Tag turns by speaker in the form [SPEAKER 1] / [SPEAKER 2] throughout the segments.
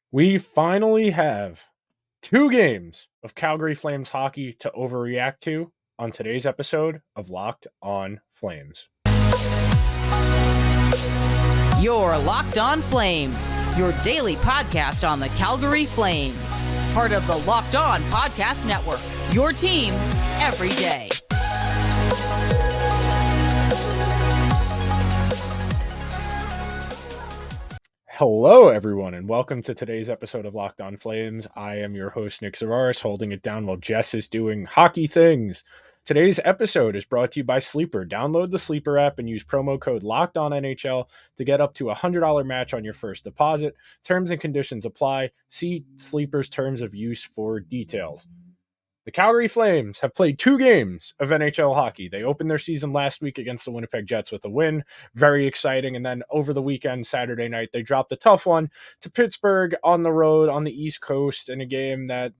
[SPEAKER 1] We finally have 2 games of Calgary Flames hockey to overreact to on today's episode of Locked On Flames.
[SPEAKER 2] You're Locked On Flames, your daily podcast on the Calgary Flames. Part of the Locked On Podcast Network, your team every day.
[SPEAKER 1] Hello, everyone, and welcome to today's episode of Locked On Flames. I am your host, Nick Zavaris, holding it down while Jess is doing hockey things. Today's episode is brought to you by Sleeper. Download the Sleeper app and use promo code LOCKEDONNHL to get up to a $100 match on your first deposit. Terms and conditions apply. See Sleeper's terms of use for details. The Calgary Flames have played 2 games of NHL hockey. They opened their season last week against the Winnipeg Jets with a win. Very exciting. And then over the weekend, Saturday night, they dropped a tough one to Pittsburgh on the road on the East Coast in a game that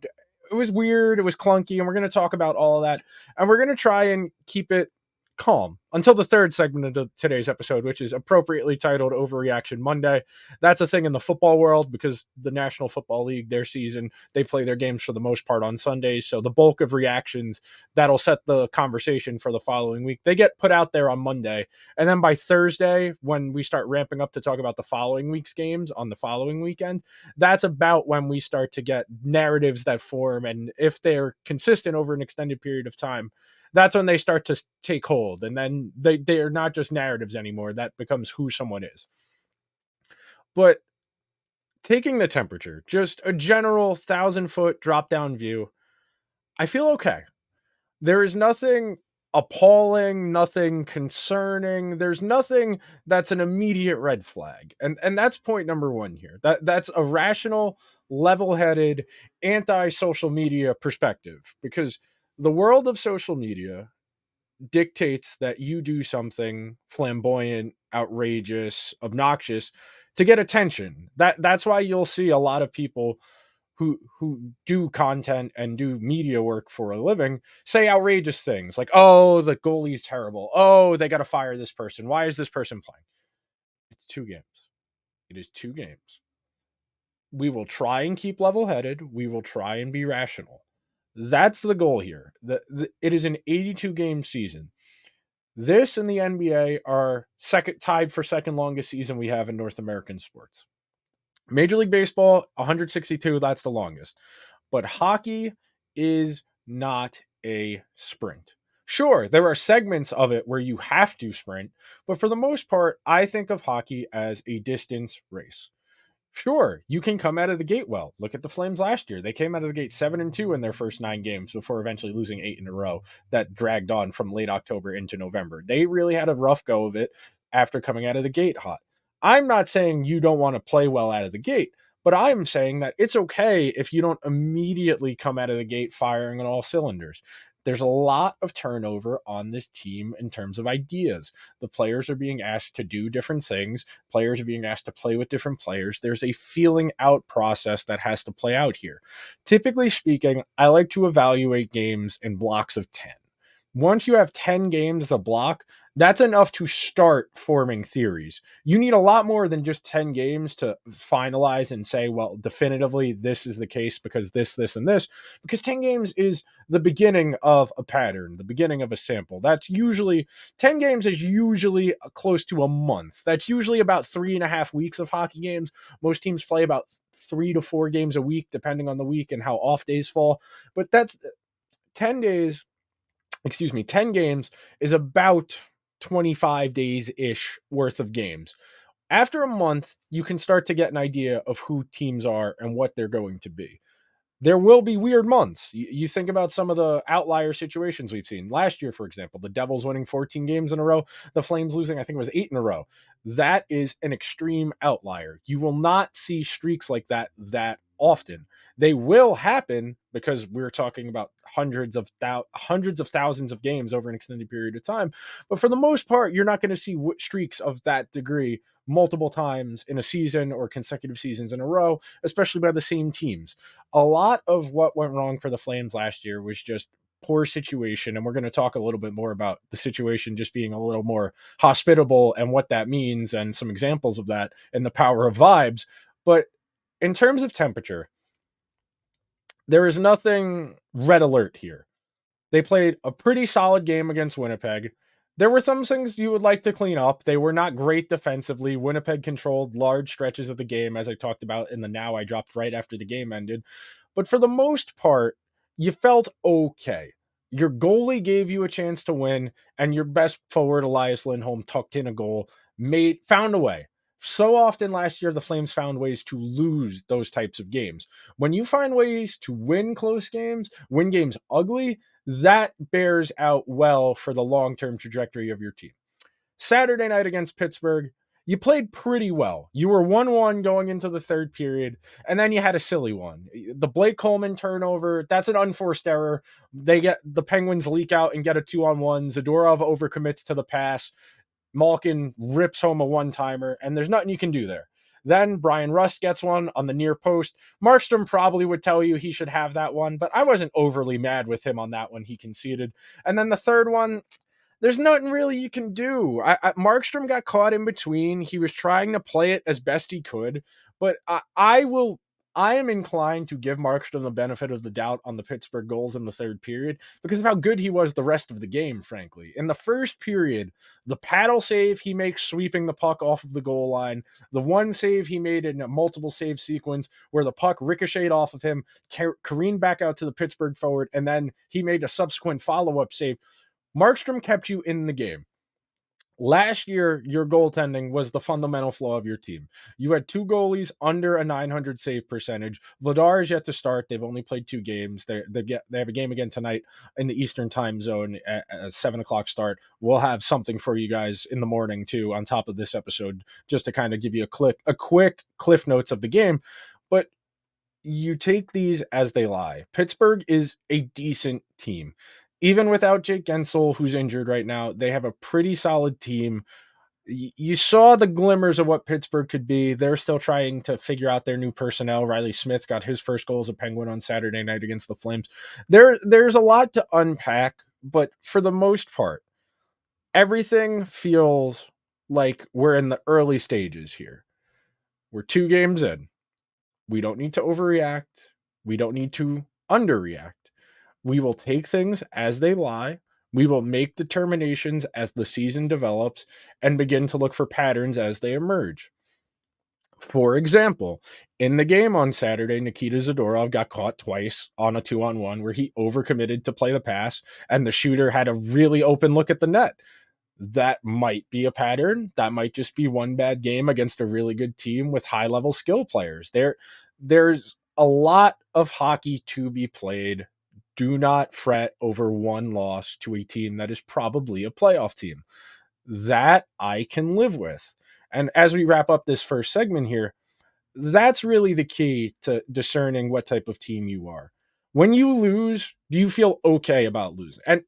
[SPEAKER 1] it was weird. It was clunky. And we're going to talk about all of that. And we're going to try and keep it calm until the third segment of today's episode, which is appropriately titled Overreaction Monday. That's a thing in the football world because the National Football League, their season, they play their games for the most part on Sundays. So the bulk of reactions that'll set the conversation for the following week, they get put out there on Monday. And then by Thursday, when we start ramping up to talk about the following week's games on the following weekend, that's about when we start to get narratives that form. And if they're consistent over an extended period of time, that's when they start to take hold. And then they are not just narratives anymore. That becomes who someone is. But taking the temperature, just a general 1,000-foot drop-down view, I feel okay. There is nothing appalling, nothing concerning. There's nothing that's an immediate red flag. And that's point number one here. That's a rational, level-headed, anti-social media perspective. Because the world of social media dictates that you do something flamboyant, outrageous, obnoxious to get attention. That's why you'll see a lot of people who do content and do media work for a living say outrageous things like, oh, the goalie's terrible. Oh, they got to fire this person. Why is this person playing? It's 2 games. It is 2 games. We will try and keep level-headed. We will try and be rational. That's the goal here. It is an 82-game season. This and the NBA are tied for second longest season we have in North American sports. Major League Baseball, 162, that's the longest. But hockey is not a sprint. Sure, there are segments of it where you have to sprint, but for the most part, I think of hockey as a distance race. Sure, you can come out of the gate well. Look at the Flames last year. They came out of the gate 7-2 in their first 9 games before eventually losing 8 in a row that dragged on from late October into November. They really had a rough go of it after coming out of the gate hot. I'm not saying you don't want to play well out of the gate, but I'm saying that it's okay if you don't immediately come out of the gate firing on all cylinders. There's a lot of turnover on this team in terms of ideas. The players are being asked to do different things. Players are being asked to play with different players. There's a feeling out process that has to play out here. Typically speaking, I like to evaluate games in blocks of 10. Once you have 10 games as a block, that's enough to start forming theories. You need a lot more than just 10 games to finalize and say, well, definitively, this is the case because this, and this. Because 10 games is the beginning of a pattern, the beginning of a sample. 10 games is usually close to a month. That's usually about 3.5 weeks of hockey games. Most teams play about 3 to 4 games a week, depending on the week and how off days fall. But that's 10 games is about 25 days-ish worth of games. After a month, you can start to get an idea of who teams are and what they're going to be. There will be weird months. You think about some of the outlier situations we've seen. Last year, for example, the Devils winning 14 games in a row, the Flames losing, I think it was 8 in a row. That is an extreme outlier. You will not see streaks like that often. They will happen because we're talking about hundreds of thousands of games over an extended period of time. But for the most part, you're not going to see streaks of that degree multiple times in a season or consecutive seasons in a row, especially by the same teams. A lot of what went wrong for the Flames last year was just poor situation. And we're going to talk a little bit more about the situation just being a little more hospitable and what that means and some examples of that and the power of vibes. But in terms of temperature, there is nothing red alert here. They played a pretty solid game against Winnipeg. There were some things you would like to clean up. They were not great defensively. Winnipeg controlled large stretches of the game, as I talked about in the Now I dropped right after the game ended. But for the most part, you felt okay. Your goalie gave you a chance to win, and your best forward, Elias Lindholm, tucked in a goal, found a way. So often last year, the Flames found ways to lose those types of games. When you find ways to win close games, win games ugly, that bears out well for the long-term trajectory of your team. Saturday night against Pittsburgh, you played pretty well. You were 1-1 going into the third period, and then you had a silly one. The Blake Coleman turnover, that's an unforced error. The Penguins leak out and get a 2-on-1. Zadorov overcommits to the pass. Malkin rips home a one-timer, and there's nothing you can do there. Then Brian Rust gets one on the near post. Markstrom probably would tell you he should have that one, but I wasn't overly mad with him on that one he conceded. And then the third one, there's nothing really you can do. Markstrom got caught in between. He was trying to play it as best he could, but I am inclined to give Markstrom the benefit of the doubt on the Pittsburgh goals in the third period because of how good he was the rest of the game, frankly. In the first period, the paddle save he makes sweeping the puck off of the goal line, the one save he made in a multiple save sequence where the puck ricocheted off of him, careened back out to the Pittsburgh forward, and then he made a subsequent follow-up save. Markstrom kept you in the game. Last year, your goaltending was the fundamental flaw of your team. You had two goalies under a 900 save percentage. Vladar is yet to start. They've only played 2 games. They have a game again tonight in the Eastern time zone at a 7 o'clock start. We'll have something for you guys in the morning, too, on top of this episode, just to kind of give you a quick cliff notes of the game. But you take these as they lie. Pittsburgh is a decent team. Even without Jake Gensel, who's injured right now, they have a pretty solid team. You saw the glimmers of what Pittsburgh could be. They're still trying to figure out their new personnel. Riley Smith got his first goal as a Penguin on Saturday night against the Flames. There's a lot to unpack, but for the most part, everything feels like we're in the early stages here. We're 2 games in. We don't need to overreact. We don't need to underreact. We will take things as they lie. We will make determinations as the season develops and begin to look for patterns as they emerge. For example, in the game on Saturday, Nikita Zadorov got caught twice on a 2-on-1 where he overcommitted to play the pass, and the shooter had a really open look at the net. That might be a pattern. That might just be one bad game against a really good team with high-level skill players. There's a lot of hockey to be played. Do not fret over one loss to a team that is probably a playoff team. That I can live with. And as we wrap up this first segment here, that's really the key to discerning what type of team you are. When you lose, do you feel okay about losing? And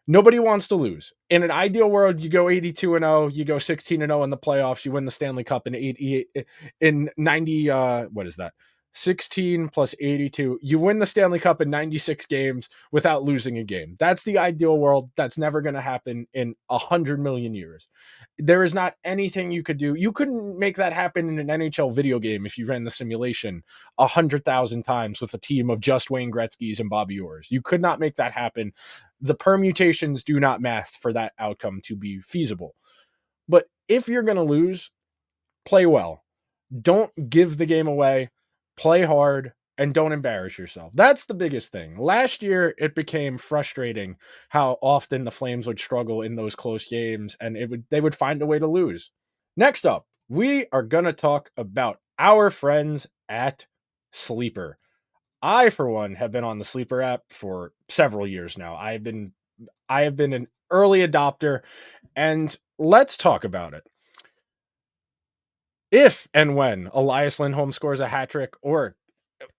[SPEAKER 1] nobody wants to lose. In an ideal world, you go 82-0, you go 16-0 in the playoffs, you win the Stanley Cup in 90, what is that? 16 plus 82. You win the Stanley Cup in 96 games without losing a game. That's the ideal world. That's never going to happen in 100 million years. There is not anything you could do. You couldn't make that happen in an NHL video game if you ran the simulation 100,000 times with a team of just Wayne Gretzky's and Bobby Orrs. You could not make that happen. The permutations do not math for that outcome to be feasible. But if you're going to lose, play well. Don't give the game away. Play hard and don't embarrass yourself. That's the biggest thing. Last year, it became frustrating how often the Flames would struggle in those close games, and they would find a way to lose. Next up, we are going to talk about our friends at Sleeper. I, for one, have been on the Sleeper app for several years now. I have been an early adopter, and let's talk about it. If and when Elias Lindholm scores a hat trick, or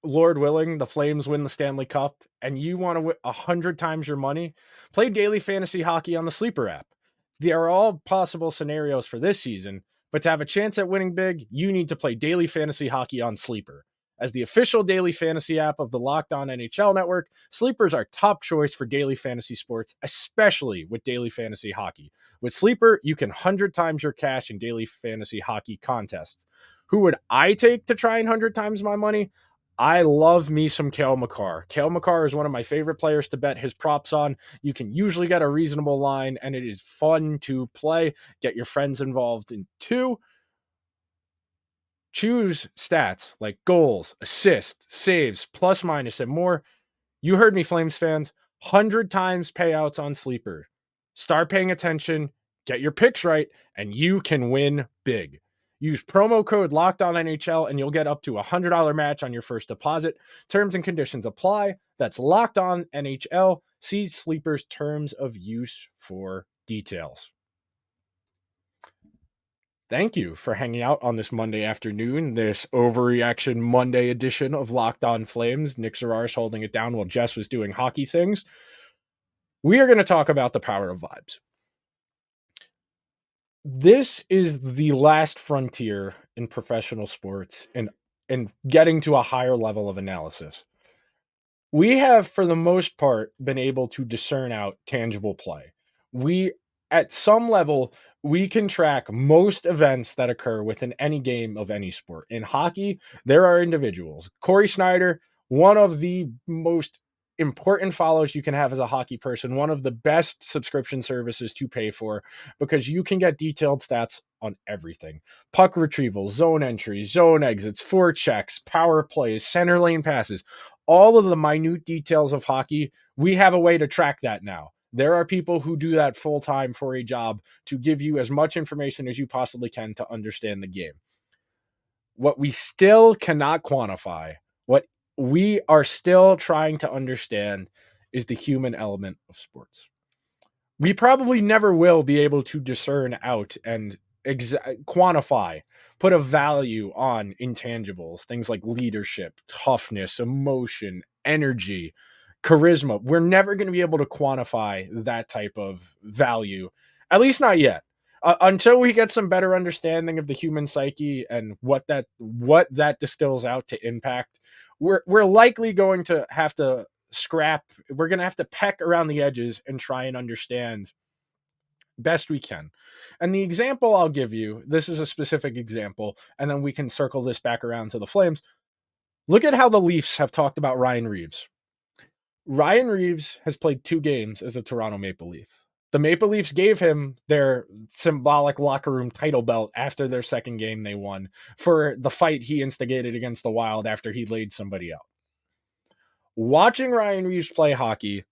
[SPEAKER 1] Lord willing, the Flames win the Stanley Cup, and you want to win 100 times your money, play daily fantasy hockey on the Sleeper app. There are all possible scenarios for this season, but to have a chance at winning big, you need to play daily fantasy hockey on Sleeper. As the official daily fantasy app of the Locked On NHL Network, Sleeper is our top choice for daily fantasy sports, especially with daily fantasy hockey. With Sleeper, you can 100 times your cash in daily fantasy hockey contests. Who would I take to try and 100 times my money? I love me some Cale Makar. Cale Makar is one of my favorite players to bet his props on. You can usually get a reasonable line, and it is fun to play. Get your friends involved in two. Choose stats like goals, assists, saves, plus minus, and more. You heard me, Flames fans. 100 times payouts on Sleeper. Start paying attention, get your picks right, and you can win big. Use promo code LOCKEDONNHL and you'll get up to a $100 match on your first deposit. Terms and conditions apply. That's LOCKEDONNHL. See Sleeper's terms of use for details. Thank you for hanging out on this Monday afternoon, this overreaction Monday edition of Locked On Flames. Nick Zararis holding it down while Jess was doing hockey things. We are going to talk about the power of vibes. This is the last frontier in professional sports and getting to a higher level of analysis. We have, for the most part, been able to discern out tangible play. At some level, we can track most events that occur within any game of any sport. In hockey, there are individuals. Corey Snyder, one of the most important follows you can have as a hockey person, one of the best subscription services to pay for, because you can get detailed stats on everything. Puck retrieval, zone entries, zone exits, forechecks, power plays, center lane passes, all of the minute details of hockey. We have a way to track that now. There are people who do that full time for a job to give you as much information as you possibly can to understand the game. What we still cannot quantify, what we are still trying to understand, is the human element of sports. We probably never will be able to discern out and quantify, put a value on intangibles, things like leadership, toughness, emotion, energy, charisma. We're never going to be able to quantify that type of value, at least not yet. Until we get some better understanding of the human psyche and what that distills out to impact, we're likely going to have to scrap. We're going to have to peck around the edges and try and understand best we can. And the example I'll give you, this is a specific example, and then we can circle this back around to the Flames. Look at how the Leafs have talked about Ryan Reeves. Ryan Reeves has played 2 games as a Toronto Maple Leaf. The Maple Leafs gave him their symbolic locker room title belt after their second game they won for the fight he instigated against the Wild after he laid somebody out. Watching Ryan Reeves play hockey,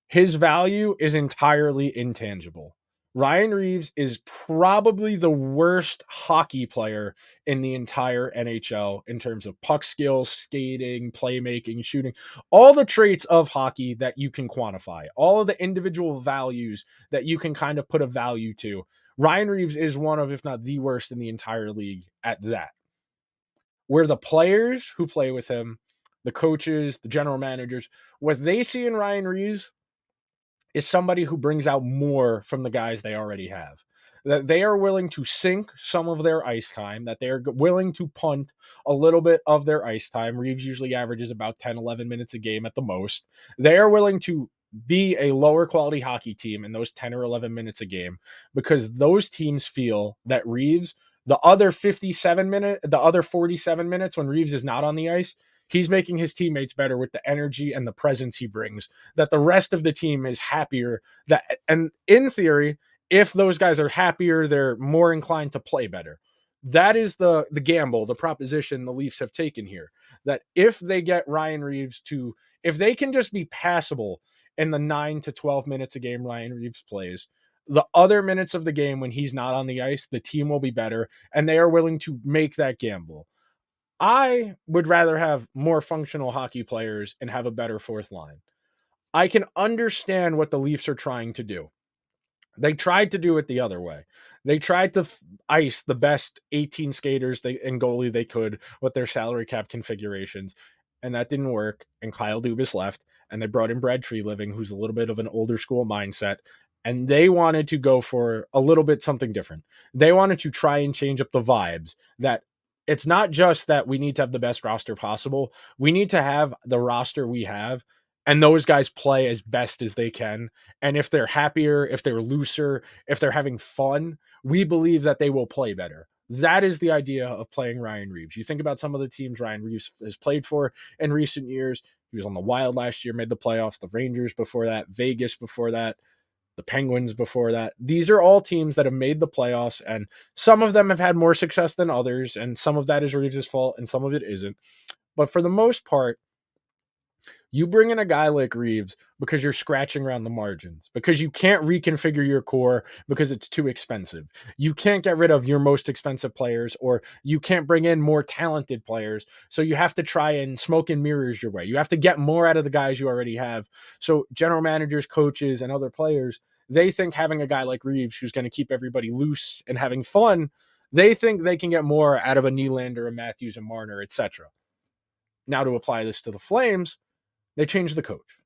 [SPEAKER 1] his value is entirely intangible. Ryan Reeves is probably the worst hockey player in the entire NHL in terms of puck skills, skating, playmaking, shooting, all the traits of hockey that you can quantify, all of the individual values that you can kind of put a value to. Ryan Reeves is one of, if not the worst in the entire league at that. Where the players who play with him, the coaches, the general managers, what they see in Ryan Reeves is somebody who brings out more from the guys they already have. That they are willing to sink some of their ice time, that they are willing to punt a little bit of their ice time. Reeves usually averages about 10, 11 minutes a game at the most. They are willing to be a lower quality hockey team in those 10 or 11 minutes a game because those teams feel that Reeves, the other 47 minutes when Reeves is not on the ice, he's making his teammates better with the energy and the presence he brings, that the rest of the team is happier. And in theory, if those guys are happier, they're more inclined to play better. That is the gamble, the proposition the Leafs have taken here, that if they get Ryan Reeves if they can just be passable in the 9 to 12 minutes a game Ryan Reeves plays, the other minutes of the game when he's not on the ice, the team will be better, and they are willing to make that gamble. I would rather have more functional hockey players and have a better fourth line. I can understand what the Leafs are trying to do. They tried to do it the other way. They tried to ice the best 18 skaters and goalie they could with their salary cap configurations, and that didn't work, and Kyle Dubas left, and they brought in Brad Treliving, who's a little bit of an older school mindset, and they wanted to go for a little bit something different. They wanted to try and change up the vibes, that it's not just that we need to have the best roster possible. We need to have the roster we have, and those guys play as best as they can. And if they're happier, if they're looser, if they're having fun, we believe that they will play better. That is the idea of playing Ryan Reaves. You think about some of the teams Ryan Reaves has played for in recent years. He was on the Wild last year, made the playoffs, the Rangers before that, Vegas before that, the Penguins before that. These are all teams that have made the playoffs, and some of them have had more success than others, and some of that is Reaves' fault, and some of it isn't. But for the most part, you bring in a guy like Reaves because you're scratching around the margins, because you can't reconfigure your core because it's too expensive. You can't get rid of your most expensive players, or you can't bring in more talented players. So you have to try and smoke and mirrors your way. You have to get more out of the guys you already have. So general managers, coaches, and other players, they think having a guy like Reaves who's going to keep everybody loose and having fun, they think they can get more out of a Nylander, a Matthews, a Marner, etc. Now to apply this to the Flames, they changed the coach.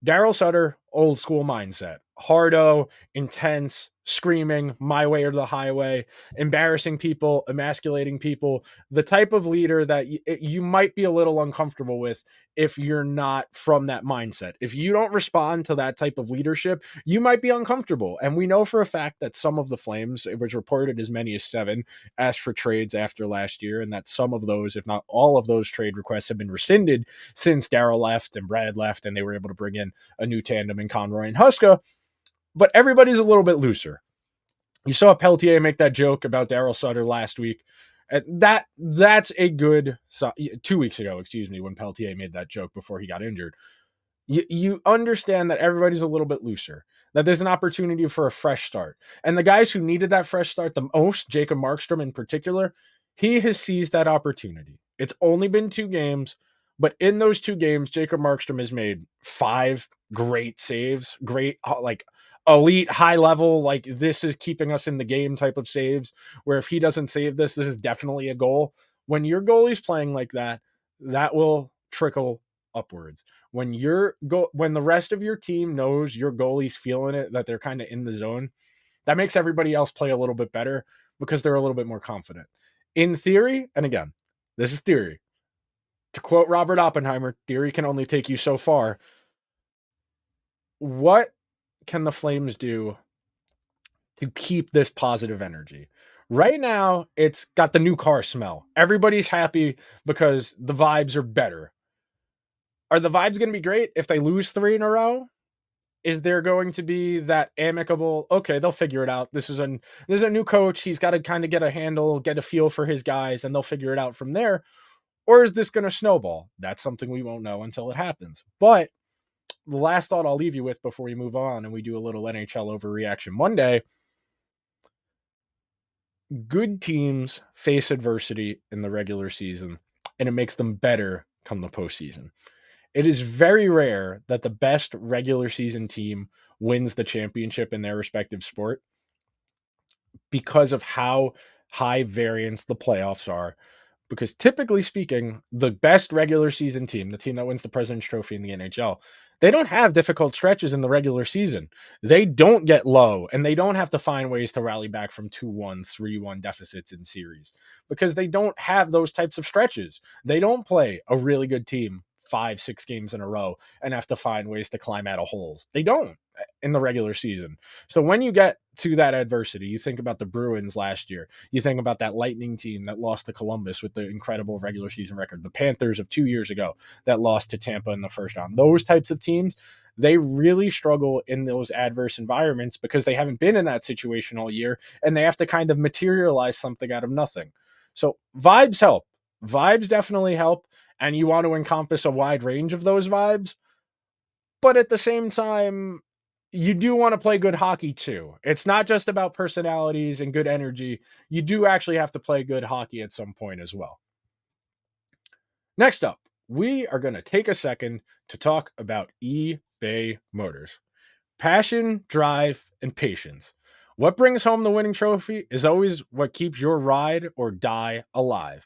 [SPEAKER 1] Daryl Sutter, old school mindset. Hardo, intense, screaming, my way or the highway, embarrassing people, emasculating people, the type of leader that you might be a little uncomfortable with if you're not from that mindset. If you don't respond to that type of leadership, you might be uncomfortable. And we know for a fact that some of the Flames, it was reported as many as 7, asked for trades after last year, and that some of those, if not all of those trade requests, have been rescinded since Daryl left and Brad left, and they were able to bring in a new tandem in Conroy and Huska. But everybody's a little bit looser. You saw Peltier make that joke about Daryl Sutter last week. That's a good 2 weeks ago, when Peltier made that joke before he got injured. You understand that everybody's a little bit looser, that there's an opportunity for a fresh start. And the guys who needed that fresh start the most, Jacob Markstrom in particular, he has seized that opportunity. It's only been 2 games, but in those 2 games, Jacob Markstrom has made 5 great saves, great, like, elite high level, like, this is keeping us in the game type of saves, where if he doesn't save this is definitely a goal. When your goalie's playing like that, that will trickle upwards. When when the rest of your team knows your goalie's feeling it, that they're kind of in the zone, that makes everybody else play a little bit better because they're a little bit more confident. In theory, and again, this is theory. To quote Robert Oppenheimer, theory can only take you so far. What can the Flames do to keep this positive energy? Right now, it's got the new car smell. Everybody's happy because the vibes are better. Are the vibes going to be great if they lose 3 in a row? Is there going to be that amicable, okay, they'll figure it out. This is a new coach. He's got to kind of get a handle, get a feel for his guys, and they'll figure it out from there. Or is this going to snowball? That's something we won't know until it happens. But the last thought I'll leave you with before we move on and we do a little NHL overreaction Monday. Good teams face adversity in the regular season, and it makes them better come the postseason. It is very rare that the best regular season team wins the championship in their respective sport because of how high variance the playoffs are. Because typically speaking, the best regular season team, the team that wins the President's Trophy in the NHL, they don't have difficult stretches in the regular season. They don't get low, and they don't have to find ways to rally back from 2-1, 3-1 deficits in series because they don't have those types of stretches. They don't play a really good team 5-6 games in a row and have to find ways to climb out of holes. They don't in the regular season. So when you get to that adversity, you think about the Bruins last year, you think about that Lightning team that lost to Columbus with the incredible regular season record, the Panthers of 2 years ago that lost to Tampa in the first round. Those types of teams, they really struggle in those adverse environments because they haven't been in that situation all year, and they have to kind of materialize something out of nothing. So vibes help. Vibes definitely help, and you want to encompass a wide range of those vibes. But at the same time, you do want to play good hockey too. It's not just about personalities and good energy. You do actually have to play good hockey at some point as well. Next up, we are going to take a second to talk about eBay Motors. Passion, drive, and patience. What brings home the winning trophy is always what keeps your ride or die alive.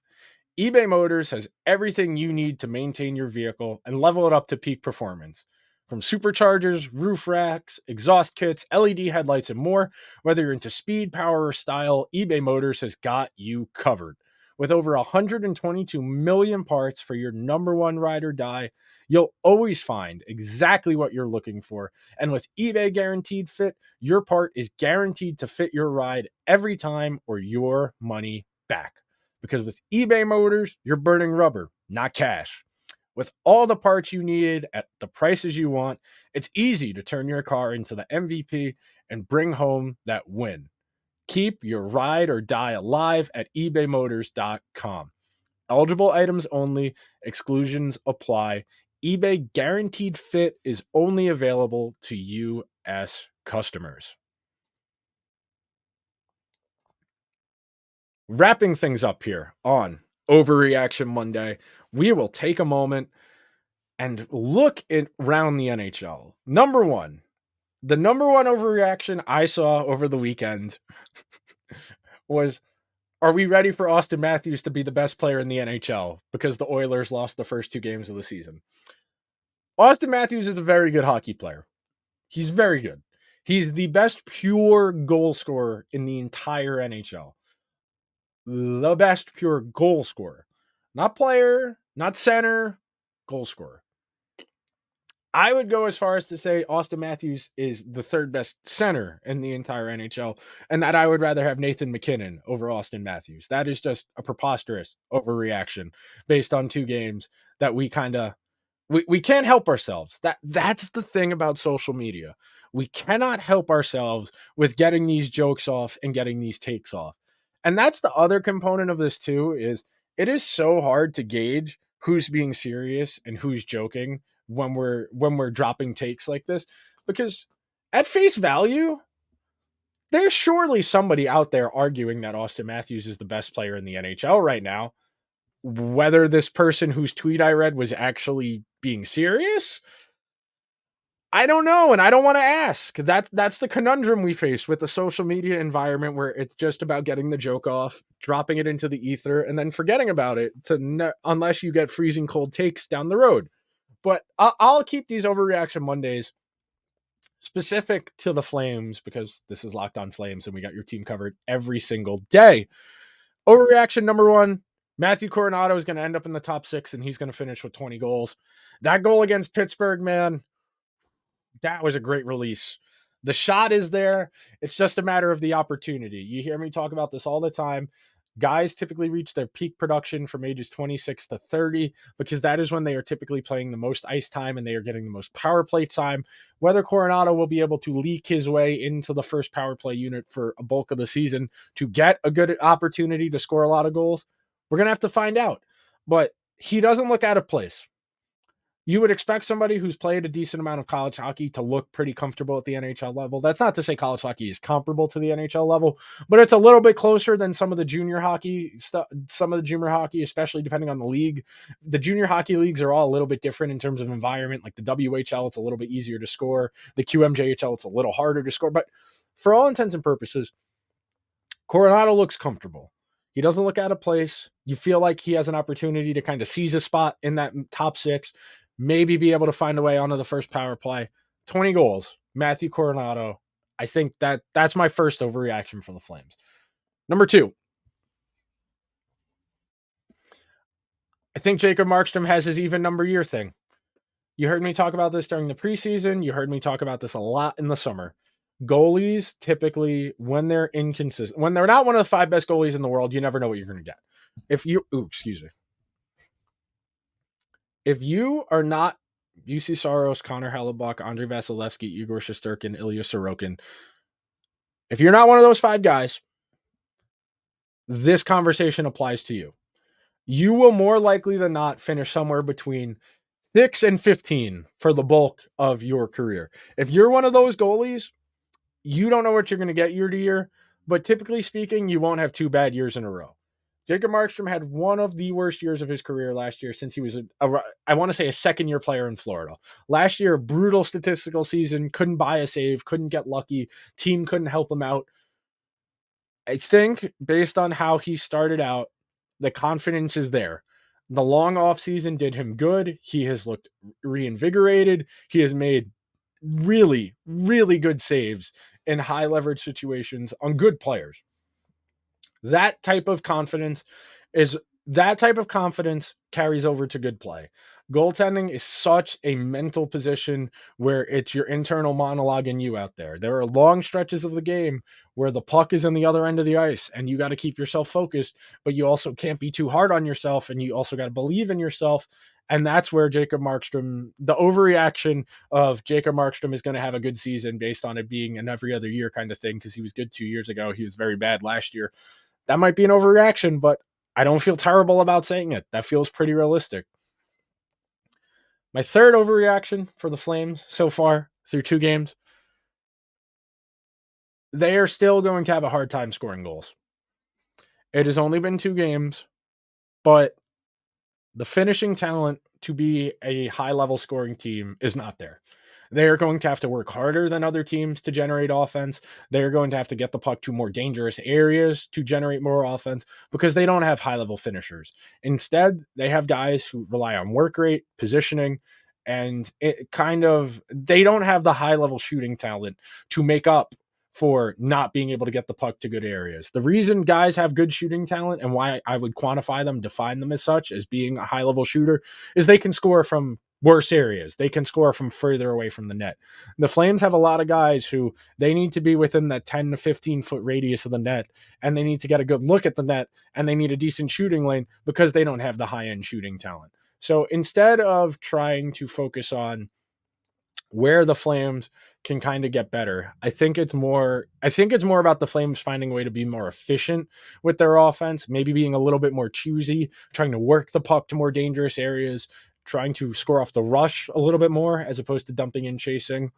[SPEAKER 1] eBay Motors has everything you need to maintain your vehicle and level it up to peak performance. From superchargers, roof racks, exhaust kits, LED headlights, and more, whether you're into speed, power, or style, eBay Motors has got you covered. With over 122 million parts for your number one ride or die, you'll always find exactly what you're looking for. And with eBay Guaranteed Fit, your part is guaranteed to fit your ride every time or your money back. Because with eBay Motors, you're burning rubber, not cash. With all the parts you need at the prices you want, it's easy to turn your car into the MVP and bring home that win. Keep your ride or die alive at ebaymotors.com. Eligible items only, exclusions apply. eBay Guaranteed Fit is only available to U.S. customers. Wrapping things up here on Overreaction Monday, we will take a moment and look around the NHL. The number one overreaction I saw over the weekend was, are we ready for Austin Matthews to be the best player in the NHL because the Oilers lost the first 2 games of the season? Austin Matthews is a very good hockey player. He's very good. He's the best pure goal scorer in the entire NHL. The best pure goal scorer. Not player, not center, goal scorer. I would go as far as to say Austin Matthews is the third best center in the entire NHL, and that I would rather have Nathan MacKinnon over Austin Matthews. That is just a preposterous overreaction based on 2 games that we can't help ourselves. That's the thing about social media. We cannot help ourselves with getting these jokes off and getting these takes off. And that's the other component of this too, is it is so hard to gauge who's being serious and who's joking when we're dropping takes like this, because at face value, there's surely somebody out there arguing that Austin Matthews is the best player in the NHL right now. Whether this person whose tweet I read was actually being serious, I don't know, and I don't want to ask. That's the conundrum we face with the social media environment, where it's just about getting the joke off, dropping it into the ether, and then forgetting about it unless you get freezing cold takes down the road. But I'll keep these Overreaction Mondays specific to the Flames, because this is Locked On Flames and we got your team covered every single day. Overreaction number 1, Matthew Coronado is going to end up in the top 6 and he's going to finish with 20 goals. That goal against Pittsburgh, man, that was a great release. The shot is there. It's just a matter of the opportunity. You hear me talk about this all the time. Guys typically reach their peak production from ages 26 to 30, because that is when they are typically playing the most ice time and they are getting the most power play time. Whether Coronado will be able to leak his way into the first power play unit for a bulk of the season to get a good opportunity to score a lot of goals, we're going to have to find out. But he doesn't look out of place. You would expect somebody who's played a decent amount of college hockey to look pretty comfortable at the NHL level. That's not to say college hockey is comparable to the NHL level, but it's a little bit closer than some of the junior hockey stuff. Some of the junior hockey, especially depending on the league. The junior hockey leagues are all a little bit different in terms of environment. Like the WHL, it's a little bit easier to score. The QMJHL, it's a little harder to score. But for all intents and purposes, Coronado looks comfortable. He doesn't look out of place. You feel like he has an opportunity to kind of seize a spot in that top 6. Maybe be able to find a way onto the first power play. 20 goals, Matthew Coronado. I think that's my first overreaction for the Flames. Number 2, I think Jacob Markstrom has his even number year thing. You heard me talk about this during the preseason. You heard me talk about this a lot in the summer. Goalies typically, when they're inconsistent, when they're not one of the 5 best goalies in the world, you never know what you're going to get. If you are not UC Saros, Connor Hellebuyck, Andrei Vasilevsky, Igor Shesterkin, Ilya Sorokin, if you're not one of those 5 guys, this conversation applies to you. You will more likely than not finish somewhere between 6 and 15 for the bulk of your career. If you're one of those goalies, you don't know what you're going to get year to year, but typically speaking, you won't have 2 bad years in a row. Jacob Markstrom had one of the worst years of his career last year, since he was, I want to say, a second-year player in Florida. Last year, a brutal statistical season, couldn't buy a save, couldn't get lucky, team couldn't help him out. I think based on how he started out, the confidence is there. The long offseason did him good. He has looked reinvigorated. He has made really, really good saves in high leverage situations on good players. That type of confidence is that type of confidence carries over to good play. Goaltending is such a mental position where it's your internal monologue and you out there. There are long stretches of the game where the puck is in the other end of the ice and you got to keep yourself focused, but you also can't be too hard on yourself and you also got to believe in yourself. And that's where Jacob Markstrom, the overreaction of Jacob Markstrom is going to have a good season based on it being an every other year kind of thing, because he was good 2 years ago. He was very bad last year. That might be an overreaction, but I don't feel terrible about saying it. That feels pretty realistic. My third overreaction for the Flames so far through 2 games, they are still going to have a hard time scoring goals. It has only been 2 games, but the finishing talent to be a high-level scoring team is not there. They are going to have to work harder than other teams to generate offense. They are going to have to get the puck to more dangerous areas to generate more offense because they don't have high-level finishers. Instead, they have guys who rely on work rate, positioning, and they don't have the high-level shooting talent to make up for not being able to get the puck to good areas. The reason guys have good shooting talent and why I would define them as such, as being a high-level shooter, is they can score from worse areas. They can score from further away from the net. The Flames have a lot of guys who they need to be within that 10 to 15 foot radius of the net, and they need to get a good look at the net, and they need a decent shooting lane because they don't have the high-end shooting talent. So instead of trying to focus on where the Flames can kind of get better, I think it's more about the Flames finding a way to be more efficient with their offense, maybe being a little bit more choosy, trying to work the puck to more dangerous areas, trying to score off the rush a little bit more as opposed to dumping and chasing.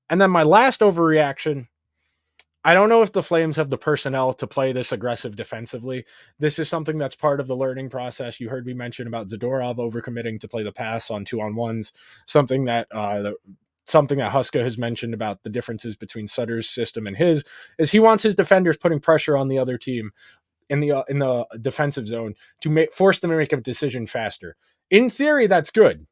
[SPEAKER 1] And then my last overreaction, I don't know if the Flames have the personnel to play this aggressive defensively. This is something that's part of the learning process. You heard me mention about Zadorov overcommitting to play the pass on 2-on-1s, something that Huska has mentioned about the differences between Sutter's system and his, is he wants his defenders putting pressure on the other team in the defensive zone to force them to make a decision faster. In theory, that's good.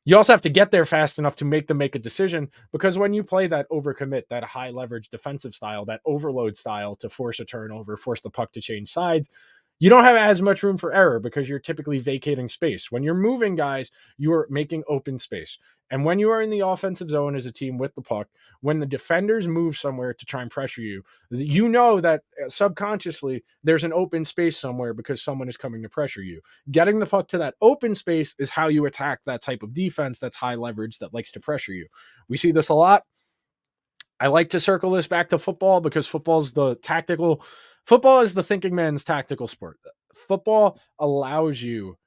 [SPEAKER 1] You also have to get there fast enough to make them make a decision, because when you play that overcommit, that high leverage defensive style, that overload style to force a turnover, force the puck to change sides, you don't have as much room for error because you're typically vacating space. When you're moving guys, you're making open space. And when you are in the offensive zone as a team with the puck, when the defenders move somewhere to try and pressure you, you know that subconsciously there's an open space somewhere because someone is coming to pressure you. Getting the puck to that open space is how you attack that type of defense that's high leverage, that likes to pressure you. We see this a lot. I like to circle this back to football because football is the thinking man's tactical sport. Football allows you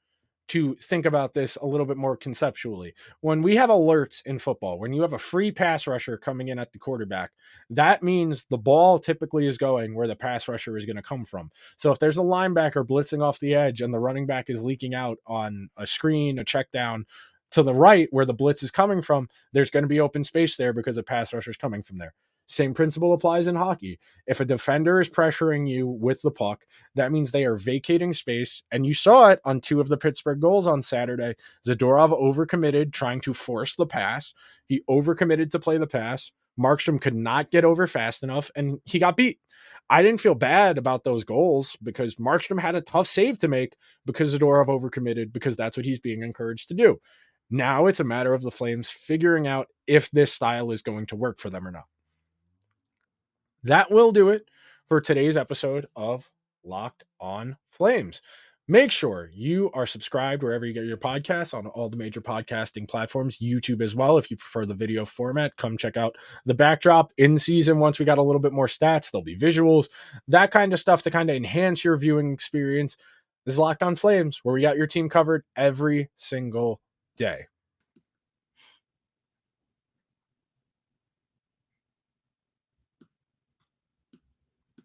[SPEAKER 1] to think about this a little bit more conceptually. When we have alerts in football, when you have a free pass rusher coming in at the quarterback, that means the ball typically is going where the pass rusher is going to come from. So if there's a linebacker blitzing off the edge and the running back is leaking out on a screen, a check down to the right where the blitz is coming from, there's going to be open space there because the pass rusher is coming from there. Same principle applies in hockey. If a defender is pressuring you with the puck, that means they are vacating space. And you saw it on 2 of the Pittsburgh goals on Saturday. Zadorov overcommitted, trying to force the pass. He overcommitted to play the pass. Markstrom could not get over fast enough, and he got beat. I didn't feel bad about those goals because Markstrom had a tough save to make because Zadorov overcommitted, because that's what he's being encouraged to do. Now it's a matter of the Flames figuring out if this style is going to work for them or not. That will do it for today's episode of Locked On Flames. Make sure you are subscribed wherever you get your podcasts, on all the major podcasting platforms, YouTube as well. If you prefer the video format, come check out the backdrop in season. Once we got a little bit more stats, there'll be visuals, that kind of stuff to kind of enhance your viewing experience. This is Locked On Flames, where we got your team covered every single day.